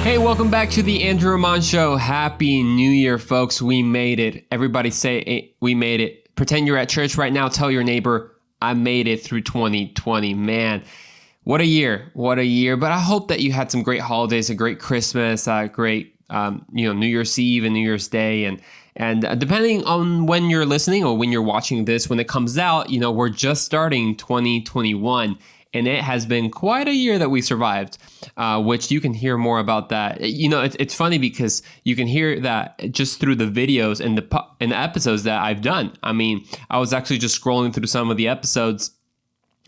Hey, welcome back to the Andrew Ramon Show. Happy New Year, folks. We made it. Everybody say, hey, we made it. Pretend you're at church right now. Tell your neighbor, I made it through 2020. Man, what a year. What a year. But I hope that you had some great holidays, a great Christmas, a great New Year's Eve and New Year's Day. And depending on when you're listening or when you're watching this, when it comes out, we're just starting 2021. And it has been quite a year that we survived, which you can hear more about that. It's funny because you can hear that just through the videos and the episodes that I've done. I mean, I was actually just scrolling through some of the episodes,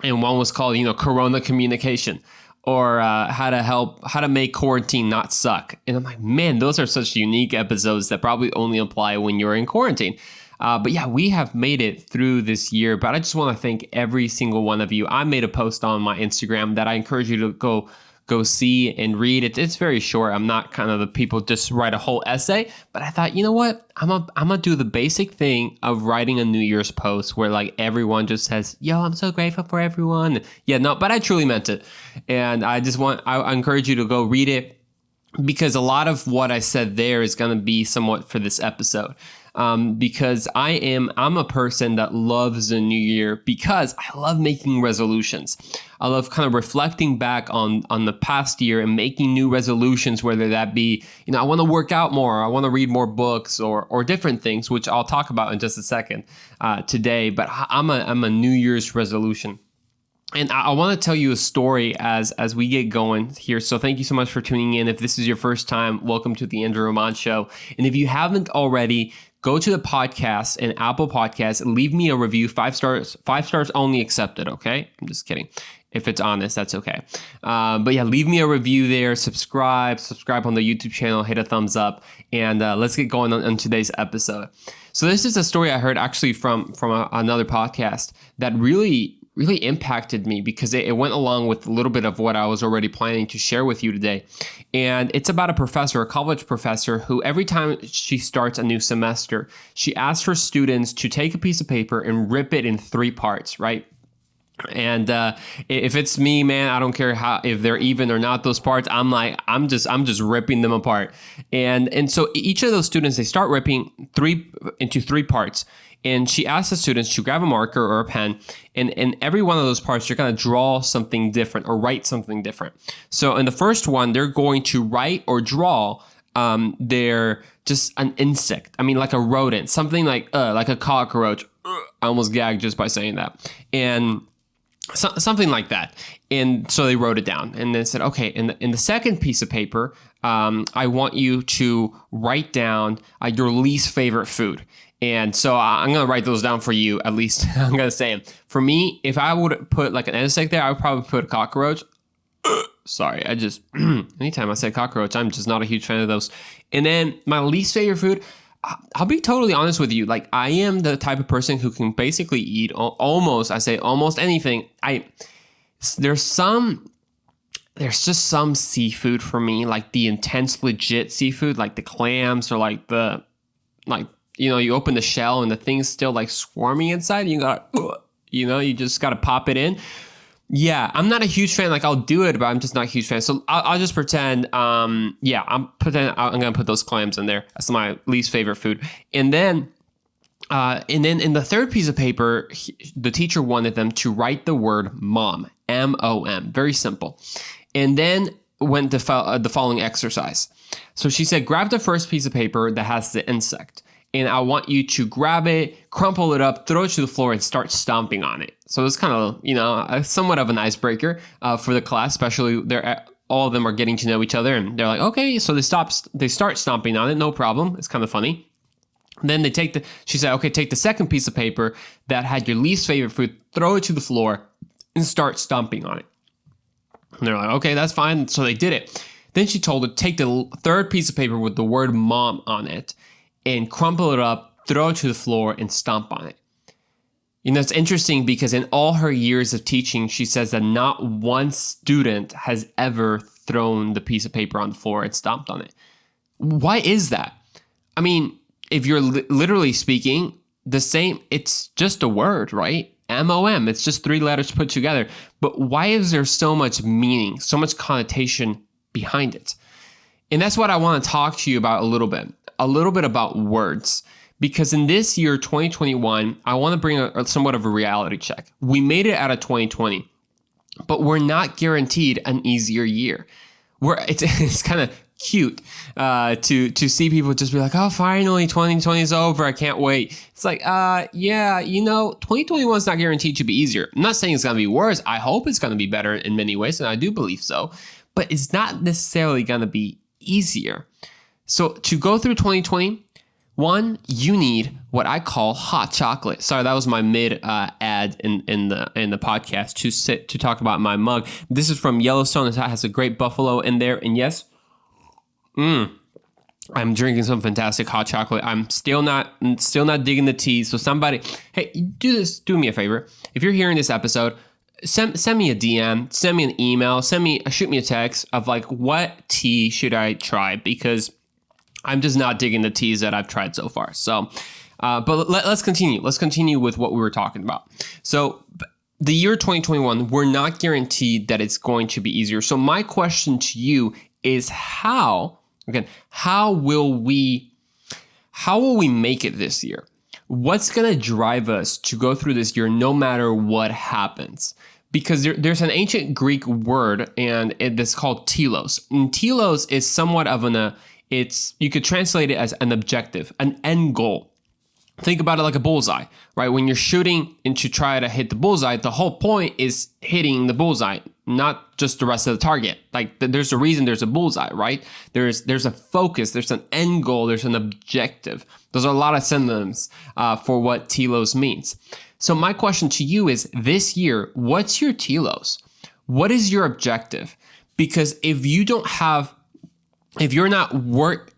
and one was called, Corona Communication, or how to make quarantine not suck. And I'm like, man, those are such unique episodes that probably only apply when you're in quarantine. But yeah, we have made it through this year, but I just want to thank every single one of you. I made a post on my Instagram that I encourage you to go see and read. It's very short. I'm not kind of the people just write a whole essay, but I thought, you know what? I'm gonna do the basic thing of writing a New Year's post where like everyone just says, yo, I'm so grateful for everyone. Yeah, no, but I truly meant it. And I encourage you to go read it, because a lot of what I said there is going to be somewhat for this episode. Because I'm a person that loves the new year because I love making resolutions. I love kind of reflecting back on the past year and making new resolutions, whether that be, I want to work out more, I want to read more books or different things, which I'll talk about in just a second today. But I'm a New Year's resolution. And I want to tell you a story as we get going here. So thank you so much for tuning in. If this is your first time, welcome to the Andrew Ramon Show. And if you haven't already, go to the podcast and Apple Podcasts, leave me a review, 5 stars only accepted, okay? I'm just kidding. If it's honest, that's okay. But yeah, leave me a review there, subscribe on the YouTube channel, hit a thumbs up, and let's get going on today's episode. So this is a story I heard actually from another podcast that really impacted me, because it went along with a little bit of what I was already planning to share with you today. And it's about a college professor, who every time she starts a new semester, she asks her students to take a piece of paper and rip it in 3 parts, right? And if it's me, man, I don't care if they're even or not, those parts. I'm just ripping them apart. And so each of those students, they start ripping into 3 parts. And she asks the students to grab a marker or a pen, and every one of those parts, you're going to draw something different or write something different. So in the first one, they're going to write or draw they're just an insect. I mean, like a rodent, something like a cockroach. I almost gagged just by saying that. And something like that. And so they wrote it down, and then said, okay, in the second piece of paper, I want you to write down your least favorite food. And so I'm going to write those down for you, at least. I'm going to say them. For me, if I would put like an insect there, I would probably put a cockroach. Sorry, anytime I say cockroach, I'm just not a huge fan of those. And then my least favorite food, I'll be totally honest with you. Like, I am the type of person who can basically eat almost anything. There's just some seafood for me, like the intense legit seafood, like the clams, or you open the shell and the thing's still like swarming inside. You just got to pop it in. Yeah, I'm not a huge fan. Like, I'll do it, but I'm just not a huge fan. So I'll just pretend. I'm going to put those clams in there. That's my least favorite food. And then in the third piece of paper, the teacher wanted them to write the word mom, M-O-M, very simple. And then went the following exercise. So she said, grab the first piece of paper that has the insect, and I want you to grab it, crumple it up, throw it to the floor, and start stomping on it. So it's kind of, somewhat of an icebreaker for the class, especially all of them are getting to know each other, and they're like, okay, so they start stomping on it, no problem. It's kind of funny. Then she said, okay, take the second piece of paper that had your least favorite food, throw it to the floor, and start stomping on it. And they're like, okay, that's fine. So they did it. Then she told her, take the third piece of paper with the word mom on it, and crumple it up, throw it to the floor, and stomp on it. It's interesting because in all her years of teaching, she says that not one student has ever thrown the piece of paper on the floor and stomped on it. Why is that? I mean, if you're literally speaking, the same, it's just a word, right? M-O-M, it's just 3 letters put together. But why is there so much meaning, so much connotation behind it? And that's what I want to talk to you about a little bit about words. Because in this year, 2021, I want to bring somewhat of a reality check. We made it out of 2020, but we're not guaranteed an easier year. It's kind of cute to see people just be like, oh, finally 2020 is over, I can't wait. It's like, yeah, 2021 is not guaranteed to be easier. I'm not saying it's going to be worse. I hope it's going to be better in many ways, and I do believe so, but it's not necessarily going to be easier. So to go through 2020, one, you need what I call hot chocolate. Sorry, that was my mid ad in the podcast to talk about my mug. This is from Yellowstone. It has a great buffalo in there, and yes, I'm drinking some fantastic hot chocolate. I'm still not digging the tea. So somebody, hey, do me a favor. If you're hearing this episode, send me a DM, send me an email, shoot me a text of like, what tea should I try? Because I'm just not digging the teas that I've tried so far. So, but let's continue. Let's continue with what we were talking about. So the year 2021, we're not guaranteed that it's going to be easier. So my question to you is how will we make it this year? What's going to drive us to go through this year no matter what happens? Because there's an ancient Greek word, and it's called telos. And telos is somewhat of you could translate it as an objective, an end goal. Think about it like a bullseye, right? When you're shooting and to try to hit the bullseye, the whole point is hitting the bullseye, not just the rest of the target. Like there's a reason there's a bullseye, right? There's a focus, there's an end goal, there's an objective. Those are a lot of synonyms for what telos means. So my question to you is, this year, what's your telos? What is your objective? Because if you're not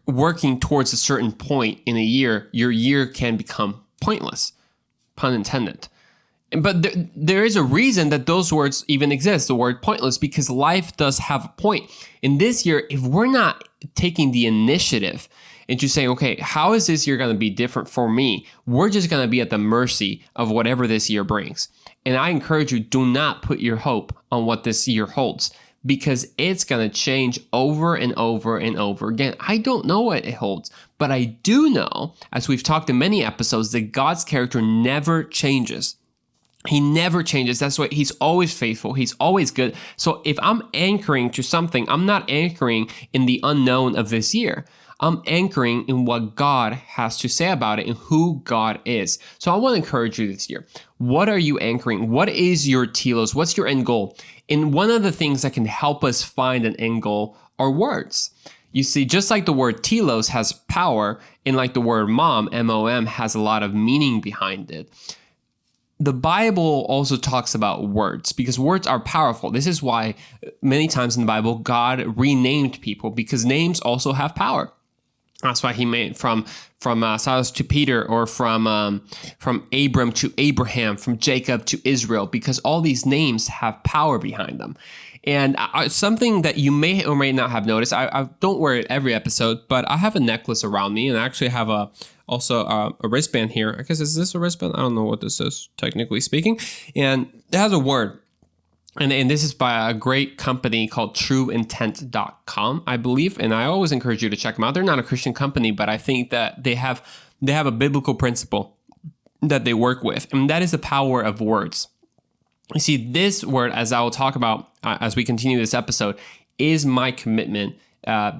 working towards a certain point in a year, your year can become pointless, pun intended. But there is a reason that those words even exist, the word pointless, because life does have a point. In this year, if we're not taking the initiative into saying, okay, how is this year going to be different for me? We're just going to be at the mercy of whatever this year brings. And I encourage you, do not put your hope on what this year holds, because it's going to change over and over and over again. I don't know what it holds, but I do know, as we've talked in many episodes, that God's character never changes. He never changes. That's why he's always faithful. He's always good. So if I'm anchoring to something, I'm not anchoring in the unknown of this year. I'm anchoring in what God has to say about it and who God is. So I want to encourage you this year. What are you anchoring? What is your telos? What's your end goal? And one of the things that can help us find an end goal are words. You see, just like the word telos has power, and like the word mom, M-O-M, has a lot of meaning behind it, the Bible also talks about words, because words are powerful. This is why many times in the Bible, God renamed people, because names also have power. That's why he made from Silas to Peter, or from Abram to Abraham, from Jacob to Israel, because all these names have power behind them. And something that you may or may not have noticed, I don't wear it every episode, but I have a necklace around me, and I actually have also a wristband here. I guess, is this a wristband? I don't know what this is, technically speaking. And it has a word. And this is by a great company called TrueIntent.com, I believe. And I always encourage you to check them out. They're not a Christian company, but I think that they have a biblical principle that they work with. And that is the power of words. You see, this word, as I will talk about as we continue this episode, is my commitment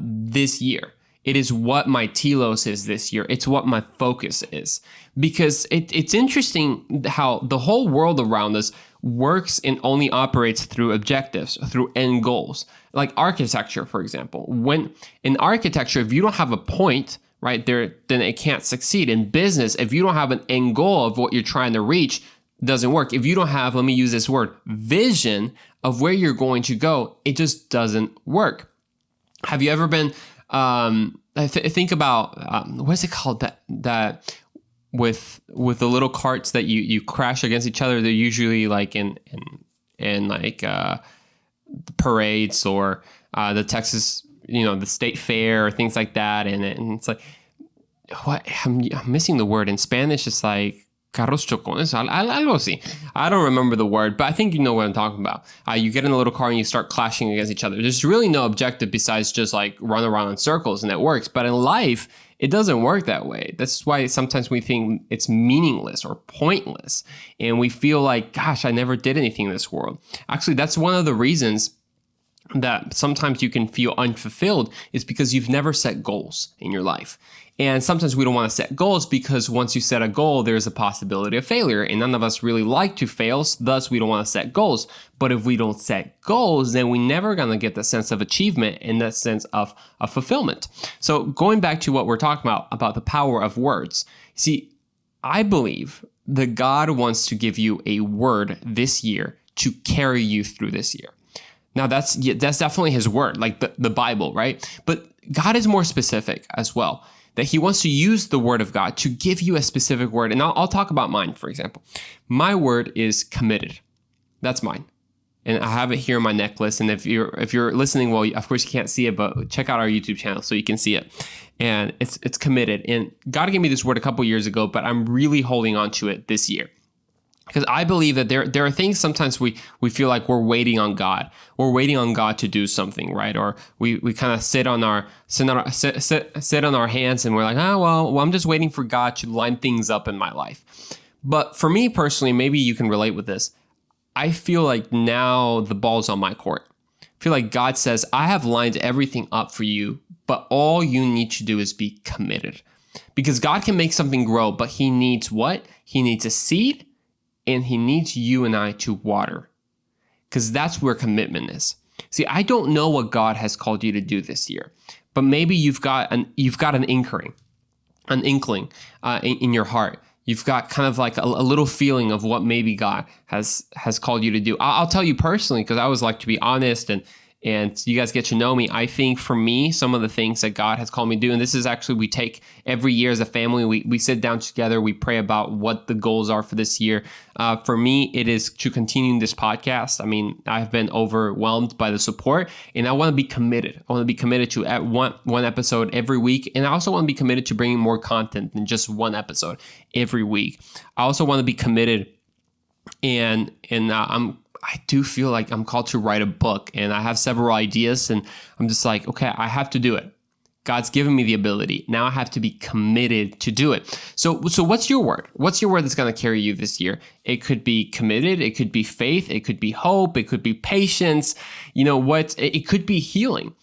this year. It is what my telos is this year. It's what my focus is. Because it's interesting how the whole world around us works and only operates through objectives, through end goals. Like architecture, for example. When in architecture, if you don't have a point right there, then it can't succeed. In business, if you don't have an end goal of what you're trying to reach, it doesn't work. If you don't have, let me use this word, vision of where you're going to go, it just doesn't work. Have you ever been, think about, what is it called, that with the little carts that you crash against each other? They're usually like in like parades, or the Texas, the state fair, or things like that. And it's like, what I'm missing the word in Spanish. It's like carros chocones, algo así. I don't remember the word, but I think you know what I'm talking about. You get in a little car and you start clashing against each other. There's really no objective besides just like run around in circles, and it works. But in life, it doesn't work that way. That's why sometimes we think it's meaningless or pointless. And we feel like, gosh, I never did anything in this world. Actually, that's one of the reasons that sometimes you can feel unfulfilled is because you've never set goals in your life. And sometimes we don't want to set goals because once you set a goal, there's a possibility of failure. And none of us really like to fail, thus we don't want to set goals. But if we don't set goals, then we're never going to get the sense of achievement and that sense of fulfillment. So going back to what we're talking about the power of words. See, I believe that God wants to give you a word this year to carry you through this year. Now that's definitely his word, like the Bible, right? But God is more specific as well, that he wants to use the word of God to give you a specific word. And I'll talk about mine, for example. My word is committed. That's mine. And I have it here on my necklace. And if you're listening, well, of course you can't see it, but check out our YouTube channel so you can see it. And it's committed. And God gave me this word a couple years ago, but I'm really holding on to it this year. Because I believe that there are things sometimes we feel like we're waiting on God. We're waiting on God to do something, right? Or we kind of sit on our hands and we're like, well, I'm just waiting for God to line things up in my life. But for me personally, maybe you can relate with this. I feel like now the ball's on my court. I feel like God says, I have lined everything up for you, but all you need to do is be committed. Because God can make something grow, but he needs what? He needs a seed. And he needs you and I to water, because that's where commitment is. See, I don't know what God has called you to do this year, but maybe you've got an inkling in your heart. You've got kind of like a little feeling of what maybe God has called you to do. I'll tell you personally, because I always like to be honest and you guys get to know me. I think for me, some of the things that God has called me to do, and this is actually, we take every year as a family, we sit down together, we pray about what the goals are for this year. For me, it is to continue this podcast. I mean, I've been overwhelmed by the support, and I want to be committed. I want to be committed to at one episode every week, and I also want to be committed to bringing more content than just one episode every week. I also want to be committed, and I do feel like I'm called to write a book, and I have several ideas, and I'm just like, okay, I have to do it. God's given me the ability. Now I have to be committed to do it. So what's your word? What's your word that's going to carry you this year? It could be committed. It could be faith. It could be hope. It could be patience. It could be healing.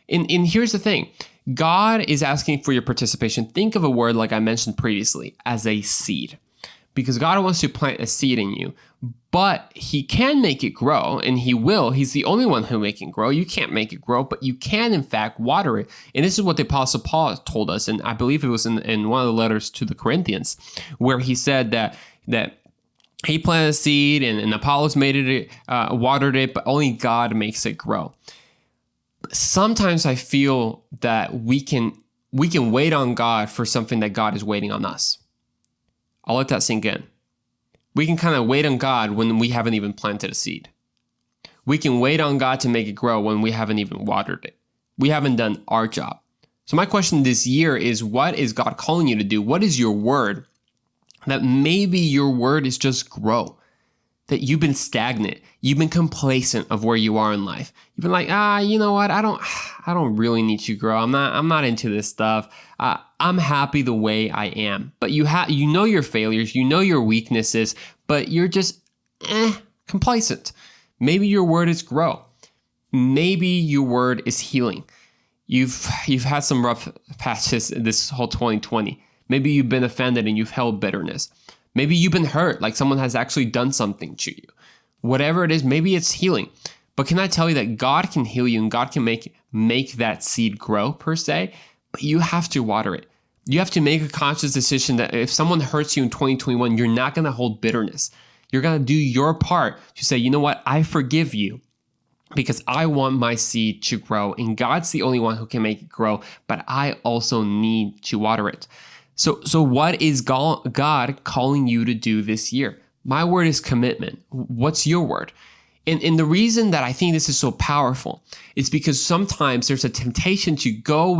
And here's the thing. God is asking for your participation. Think of a word, like I mentioned previously, as a seed. Because God wants to plant a seed in you, but he can make it grow, and he will. He's the only one who make it grow. You can't make it grow, but you can, in fact, water it. And this is what the Apostle Paul told us, and I believe it was in one of the letters to the Corinthians, where he said that he planted a seed, and Apollos watered it, but only God makes it grow. Sometimes I feel that we can wait on God for something that God is waiting on us. I'll let that sink in. We can kind of wait on God when we haven't even planted a seed. We can wait on God to make it grow when we haven't even watered it. We haven't done our job. So my question this year is, what is God calling you to do? What is your word? That maybe your word is just grow. That you've been stagnant. You've been complacent of where you are in life. You've been like, you know what? I don't really need to grow. I'm not into this stuff. I'm happy the way I am. But you know your failures, you know your weaknesses, but you're just complacent. Maybe your word is grow. Maybe your word is healing. You've had some rough patches this whole 2020. Maybe you've been offended and you've held bitterness. Maybe you've been hurt, like someone has actually done something to you. Whatever it is, maybe it's healing. But can I tell you that God can heal you and God can make that seed grow per se, but you have to water it. You have to make a conscious decision that if someone hurts you in 2021, you're not going to hold bitterness. You're going to do your part to say, you know what, I forgive you because I want my seed to grow, and God's the only one who can make it grow, but I also need to water it. So what is God calling you to do this year? My word is commitment. What's your word? And the reason that I think this is so powerful is because sometimes there's a temptation to go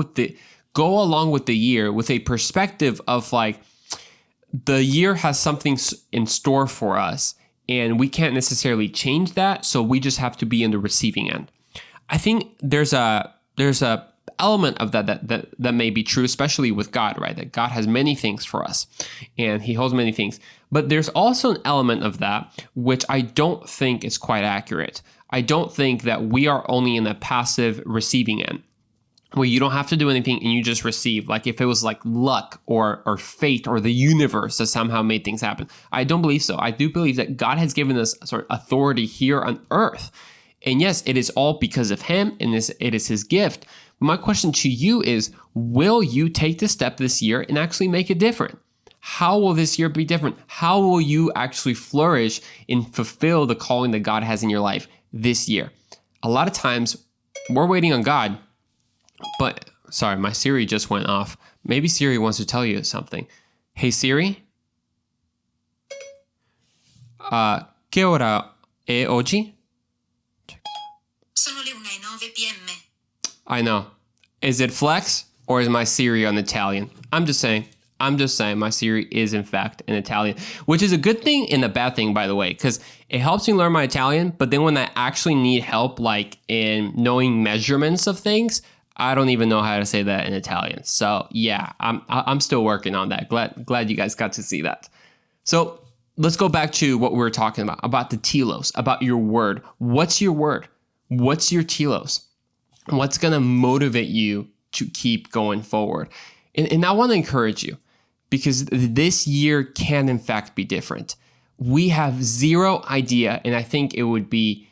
along with the year with a perspective of like the year has something in store for us, and we can't necessarily change that. So we just have to be in the receiving end. I think there's a element of that may be true, especially with God, right? That God has many things for us and he holds many things. But there's also an element of that which I don't think is quite accurate. I don't think that we are only in the passive receiving end, where you don't have to do anything and you just receive, like if it was like luck or fate or the universe that somehow made things happen. I don't believe so. I do believe that God has given us sort of authority here on earth. And yes, it is all because of him and it is his gift. My question to you is, will you take the step this year and actually make it different? How will this year be different? How will you actually flourish and fulfill the calling that God has in your life this year? A lot of times we're waiting on God, but sorry, my Siri just went off. Maybe Siri wants to tell you something. Hey Siri, ¿qué hora è oggi? Sono le 1:09 p.m. I know. Is it flex or is my Siri on Italian? I'm just saying my Siri is in fact in Italian, which is a good thing and a bad thing, by the way, because it helps me learn my Italian. But then when I actually need help, like in knowing measurements of things, I don't even know how to say that in Italian. So yeah, I'm still working on that. Glad you guys got to see that. So let's go back to what we were talking about the telos, about your word. What's your word? What's your telos? What's going to motivate you to keep going forward? And I want to encourage you, because this year can in fact be different. We have zero idea, and I think it would be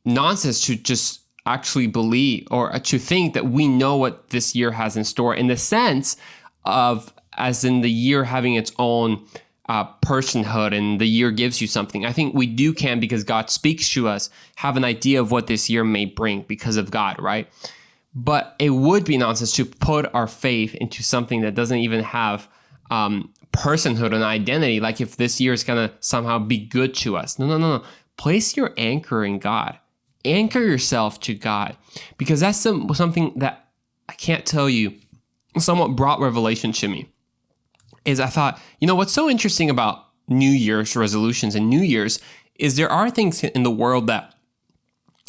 nonsense to just actually believe or to think that we know what this year has in store, in the sense of as in the year having its own personhood and the year gives you something. I think we can, because God speaks to us, have an idea of what this year may bring because of God, right? But it would be nonsense to put our faith into something that doesn't even have personhood and identity, like if this year is going to somehow be good to us. No. Place your anchor in God. Anchor yourself to God, because that's something that I can't tell you somewhat brought revelation to me. Is I thought, what's so interesting about New Year's resolutions and New Year's is there are things in the world that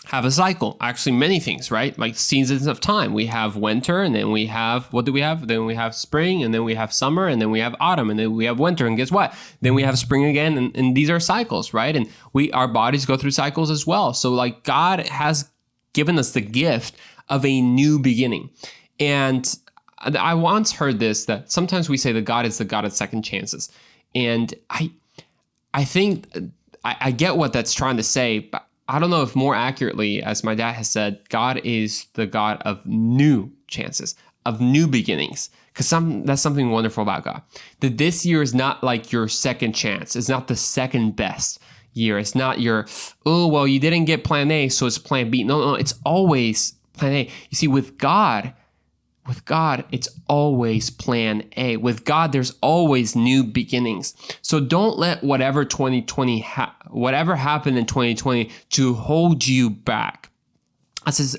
have a cycle. Actually, many things, right? Like seasons of time. We have winter, and then we have, what do we have? Then we have spring, and then we have summer, and then we have autumn, and then we have winter, and guess what? Then we have spring again, and these are cycles, right? And our bodies go through cycles as well. So like God has given us the gift of a new beginning. And I once heard this, that sometimes we say that God is the God of second chances. And I think I get what that's trying to say, but I don't know if more accurately, as my dad has said, God is the God of new chances, of new beginnings. Because that's something wonderful about God. That this year is not like your second chance. It's not the second best year. It's not your, you didn't get plan A, so it's plan B. No, it's always plan A. You see, with God, it's always plan A. With God, there's always new beginnings. So don't let whatever happened in 2020 to hold you back. As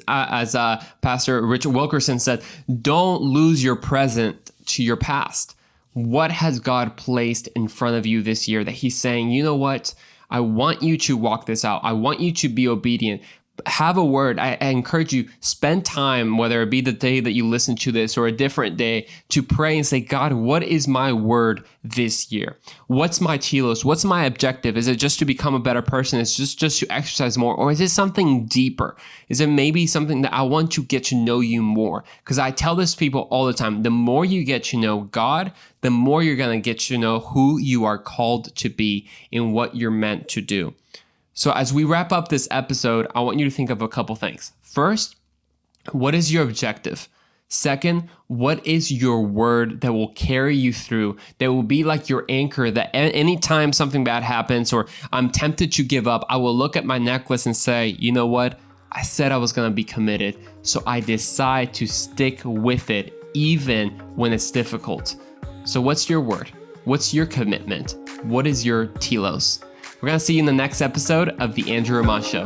Pastor Richard Wilkerson said, don't lose your present to your past. What has God placed in front of you this year that he's saying, you know what? I want you to walk this out. I want you to be obedient. Have a word. I encourage you, spend time, whether it be the day that you listen to this or a different day, to pray and say, God, what is my word this year? What's my telos? What's my objective? Is it just to become a better person? Is it just to exercise more? Or is it something deeper? Is it maybe something that I want to get to know you more? Because I tell this to people all the time, the more you get to know God, the more you're going to get to know who you are called to be and what you're meant to do. So as we wrap up this episode, I want you to think of a couple things. First, what is your objective? Second, what is your word that will carry you through, that will be like your anchor, that anytime something bad happens or I'm tempted to give up, I will look at my necklace and say, you know what? I said I was going to be committed, so I decide to stick with it even when it's difficult. So what's your word? What's your commitment? What is your telos? We're going to see you in the next episode of The Andrew Ramon Show.